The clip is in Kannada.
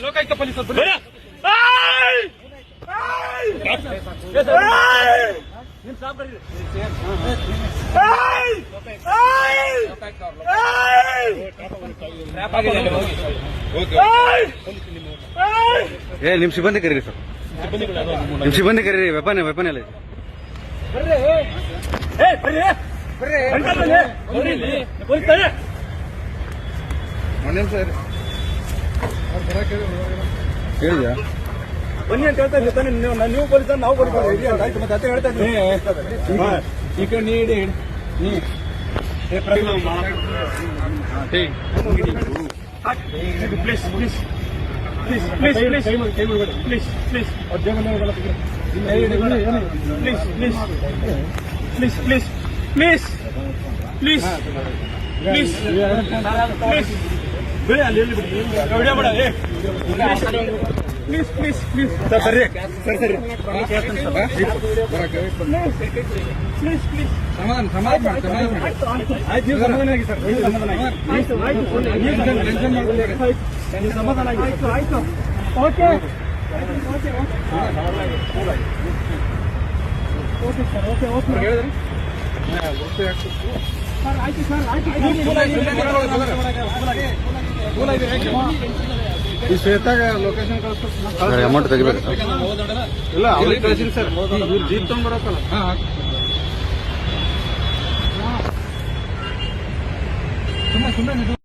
ಲೋಕಾಯುಕ್ತ ಪೊಲೀಸ್ ನಿಮ್ ಸಿಬ್ಬಂದಿ ಕರೀರಿ ಸರ್, ನಿಮ್ ಸಿಬ್ಬಂದಿ ಕರೀರಿ. ವೆಪನ್ ಎಲ್ಲ ಹೇಳಿದ್ಯಾ? ಬನ್ನಿ ಅಂತ ಹೇಳ್ತಾ ಇದ್ದೀನಿ. ನೀವು ಪೊಲೀಸ್ ನಾವು ಪೊಲೀಸ್ ಆಯ್ತು. ಮತ್ತೆ ಅದೇ ಹೇಳ್ತಾ ಇದ್ದೀನಿ. ಈ ಕಡೆ ನೀಡಿ please please please please please please please please please please please please please ಬಿಡಿ, ಅಲ್ಲಿ ಬಿಡಿ, ವಿಡಿಯೋ ಮಾಡ. ಪ್ಲೀಸ್ ಪ್ಲೀಸ್ ಪ್ಲೀಸ್ ಸರ್, ಸರಿ ಸರಿ ಸರಿ ಪ್ಲೀಸ್ ಪ್ಲೀಸ್ ಸಮಾಧಾನ ಆಯ್ತು. ನೀವು ಸಮಾಧಾನ ಆಗಿ ಸರ್, ನೀವು ಸಮಾಧಾನ ಆಗಿ, ನೀವು ಸಮಾಧಾನ ಆಗಿ. ಆಯ್ತು ಆಯ್ತು, okay okay okay sir, okay okay ಹೇಳಿದ್ರಿ ಸರ್. ಆಯ್ತು ಸರ್, ಆಯ್ತು. ಈ ಶ್ವೇತಾಗ ಲೊಕೇಶನ್ ಕಳಿಸ್ತಾರೆ, ಅಮೌಂಟ್ ತೆಗಿಬೇಕು ಸರ್. ಇಲ್ಲ ಅವ್ರಿಗೆ ಕಳಿಸಿರಿ ಸರ್. ಇವ್ರು ಜೀಪ್ ತಗೊಂಡ್ಬರಕ್ಕಲ್ಲ. ಸುಮ್ಮನೆ